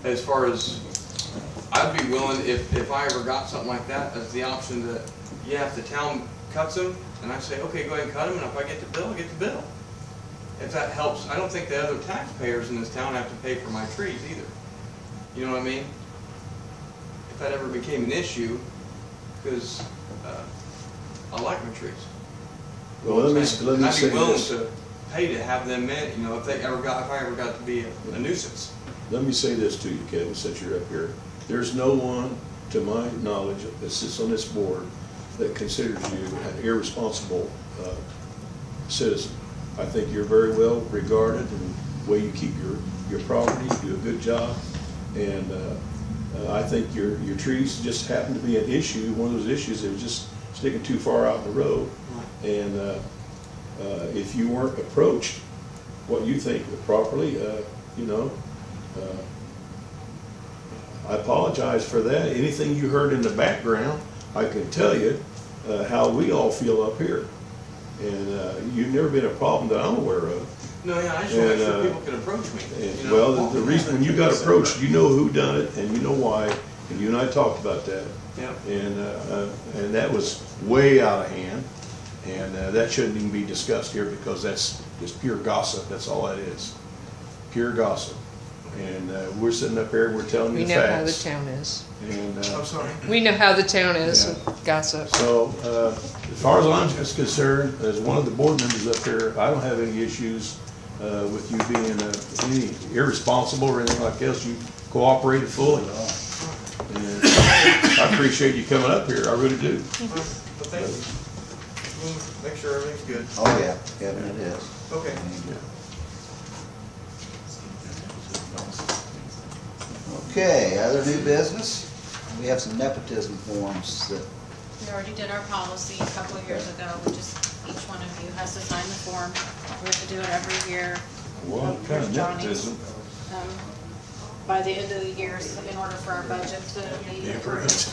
as far as, I'd be willing, if I ever got something like that, as the option that, yeah, if the town cuts them, and I say, okay, go ahead and cut them, and if I get the bill, I get the bill. If that helps, I don't think the other taxpayers in this town have to pay for my trees either. You know what I mean? If that ever became an issue, because I like my trees. Well, let me and I'd say be willing this. to pay to have them in, you know, if I ever got to be a nuisance. Let me say this to you, Kevin, since you're up here. There's no one, to my knowledge, that sits on this board that considers you an irresponsible citizen. I think you're very well regarded in the way you keep your property. You do a good job, and I think your trees just happen to be an issue, one of those issues that was just sticking too far out in the road. And if you weren't approached what you think properly, you know, I apologize for that. Anything you heard in the background, I can tell you how we all feel up here. And you've never been a problem that I'm aware of. No, yeah, I just want to make sure people can approach me. You know? Well, the reason when you got approached, you know who done it and you know why, and you and I talked about that. Yeah. And that was way out of hand, and that shouldn't even be discussed here because that's just pure gossip. That's all that is, pure gossip. And we're sitting up here and we're telling you the facts. We know how the town is. And, I'm sorry. We know how the town is Yeah. with gossip. So, as far as I'm just concerned, as one of the board members up here, I don't have any issues with you being any irresponsible or anything like else. You cooperated fully. And I appreciate you coming up here. I really do. Well, thank you. Make sure everything's good. Oh, yeah, Kevin, it is. Okay. Okay, other new business? We have some nepotism forms that, We already did our policy a couple of years ago. We just, each one of you has to sign the form. We have to do it every year. What kind of Here's Johnny's. nepotism? By the end of the year, so in order for our budget to be approved.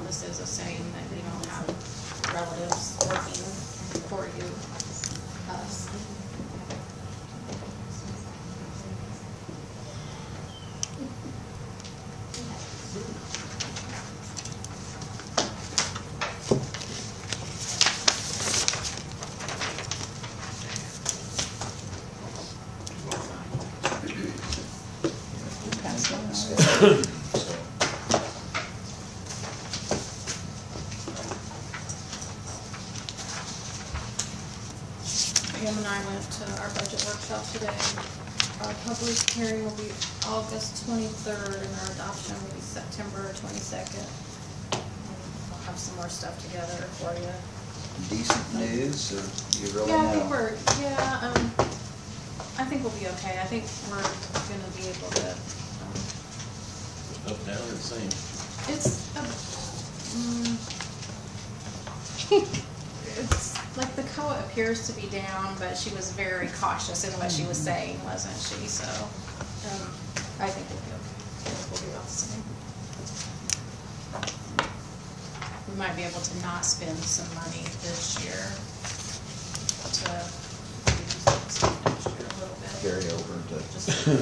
This is a saying that we don't have relatives working for you, us. Pam and I went to our budget workshop today. Our public hearing will be August 23rd and our adoption will be September 22nd. We'll have some more stuff together for you. decent news, or you really Yeah, know? I think we'll be okay. I think we're gonna be able to, Up, down, or the same? it's like the COA appears to be down, but she was very cautious in what she was saying, wasn't she? So, I think we'll be okay. I think we'll be about the same. We might be able to not spend some money this year to use some next year a little bit. Carry over to, Just, yeah,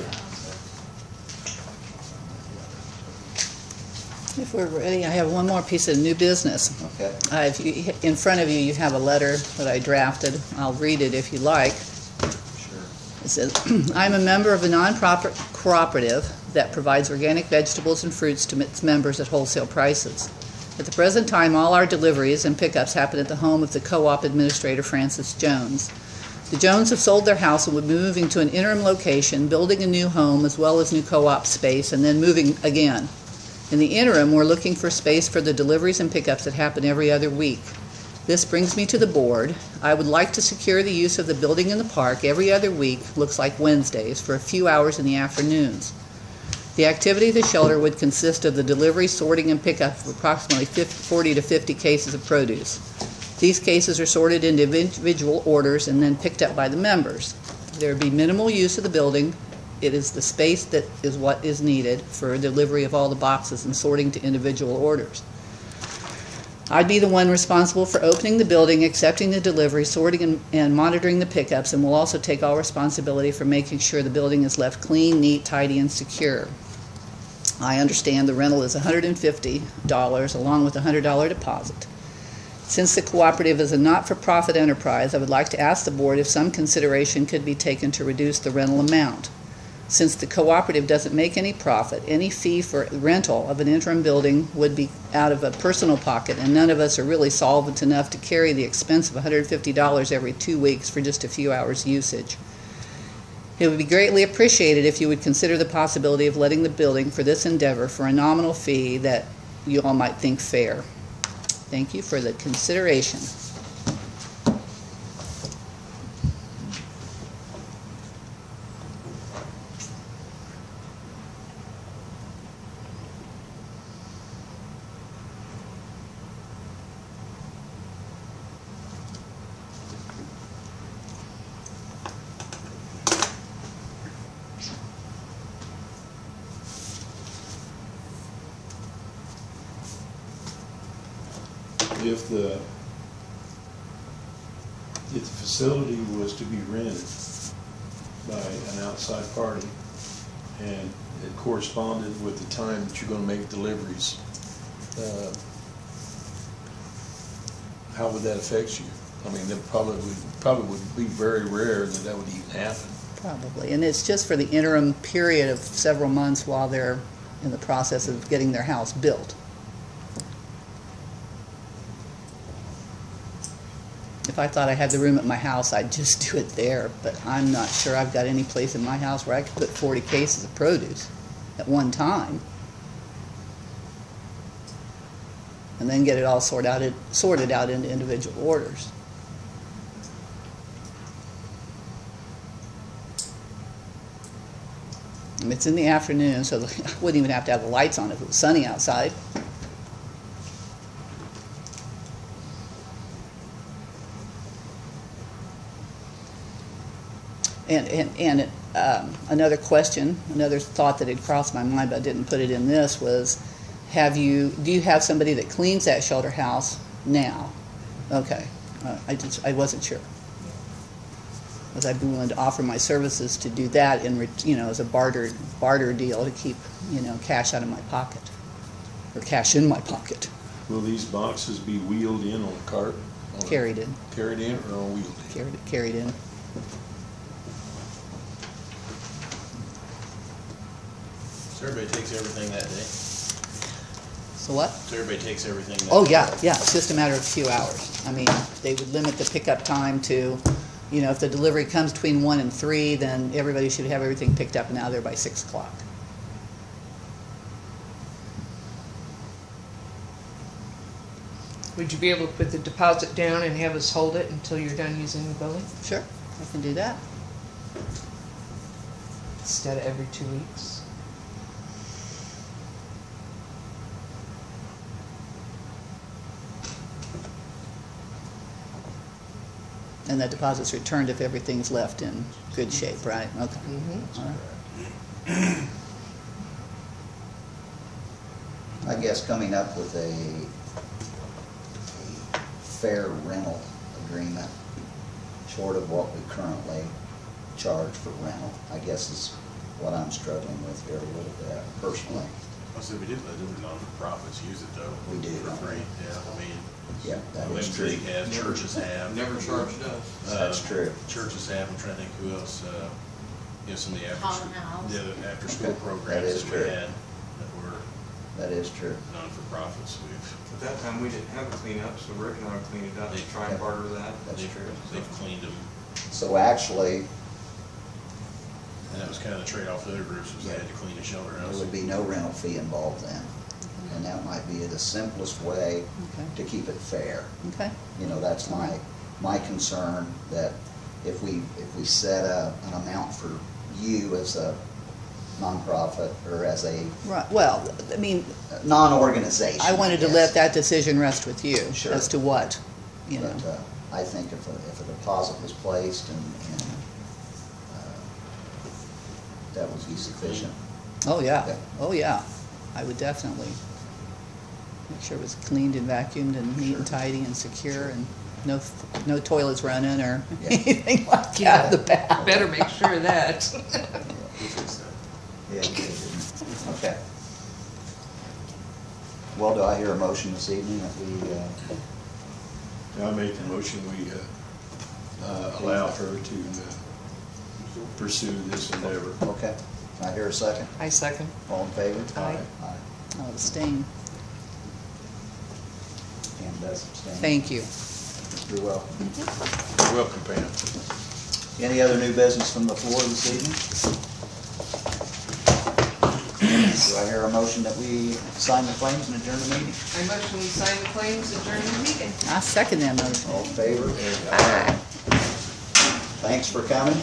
If we're ready, I have one more piece of new business. okay, In front of you, you have a letter that I drafted. I'll read it if you like. sure. It says, I'm a member of a non-profit cooperative that provides organic vegetables and fruits to its members at wholesale prices. At the present time, all our deliveries and pickups happen at the home of the co-op administrator, Francis Jones. The Jones have sold their house and will be moving to an interim location, building a new home as well as new co-op space, and then moving again. In the interim, we're looking for space for the deliveries and pickups that happen every other week. This brings me to the board. I would like to secure the use of the building in the park every other week, looks like Wednesdays, for a few hours in the afternoons. The activity of the shelter would consist of the delivery, sorting, and pickup of approximately 40 to 50 cases of produce. These cases are sorted into individual orders and then picked up by the members. There would be minimal use of the building. It is the space that is what is needed for delivery of all the boxes and sorting to individual orders. I'd be the one responsible for opening the building, accepting the delivery, sorting and monitoring the pickups, and will also take all responsibility for making sure the building is left clean, neat, tidy, and secure. I understand the rental is $150 along with a $100 deposit. Since the cooperative is a not-for-profit enterprise, I would like to ask the board if some consideration could be taken to reduce the rental amount. Since the cooperative doesn't make any profit, any fee for rental of an interim building would be out of a personal pocket, and none of us are really solvent enough to carry the expense of $150 every 2 weeks for just a few hours usage. It would be greatly appreciated if you would consider the possibility of letting the building for this endeavor for a nominal fee that you all might think fair. Thank you for the consideration. If the facility was to be rented by an outside party and it corresponded with the time that you're going to make deliveries, how would that affect you? I mean, that probably would be very rare that would even happen. Probably, and it's just for the interim period of several months while they're in the process of getting their house built. If I thought I had the room at my house, I'd just do it there, but I'm not sure I've got any place in my house where I could put 40 cases of produce at one time and then get it all sorted out into individual orders. And it's in the afternoon, so I wouldn't even have to have the lights on if it was sunny outside. And another question, another thought that had crossed my mind, but I didn't put it in this, was, do you have somebody that cleans that shelter house now? Okay, I wasn't sure. Because I'd be willing to offer my services to do that as a barter deal to keep, cash out of my pocket, or cash in my pocket. Will these boxes be wheeled in on a cart? Carried in. Carried in or on wheeled in? Carried in. So everybody takes everything that day? So what? So everybody takes everything that Oh, day? yeah, it's just a matter of a few hours. I mean, they would limit the pickup time to, if the delivery comes between 1 and 3, then everybody should have everything picked up and out of there by 6 o'clock. Would you be able to put the deposit down and have us hold it until you're done using the building? Sure, I can do that. Instead of every 2 weeks? And that deposit's returned if everything's left in good shape, right? Okay. Mm-hmm. All right. I guess coming up with a fair rental agreement, short of what we currently charge for rental, I guess is what I'm struggling with here a little bit, personally. I said we did let the non-for-profits use it though. We do, For don't we? free, yeah, I mean. Yeah, that is Webster true. League has, churches have. Never charged us. That's true. Churches have, I'm trying to think who else, some of the Common House. after-school Okay, that programs is that true. we had that were That is true. non-for-profits. At that time, we didn't have a cleanup, so Rick and I would clean it up, They- try and barter that. That's true. They've cleaned them, So actually, and that was kind of the trade-off the other groups, was they had to clean the shelter there house. would be no rental fee involved then. And that might be the simplest way Okay. to keep it fair. Okay. That's my concern, that if we set an amount for you as a nonprofit or as a Right. Well, I mean, non-organization. I wanted to guess. let that decision rest with you Sure. as to what you know. But I think if a deposit was placed and that would be sufficient. Oh, yeah, Okay. oh, yeah. I would definitely make sure it was cleaned and vacuumed and neat and tidy and secure and no toilets running or Yeah. anything like that in the back. Better make sure of that. Yeah, you didn't. Okay. Well, do I hear a motion this evening that we, I make the motion, we allow her to pursue this endeavor. okay, I hear a second? I second. All in favor? Aye. Aye. I'll abstain. Pam does abstain. Thank you. You're welcome. You're welcome, Pam. Any other new business from the floor this evening? Do I hear a motion that we sign the claims and adjourn the meeting? I motion we sign the claims, adjourn the meeting. I second that motion. All in favor? Aye. Thanks for coming.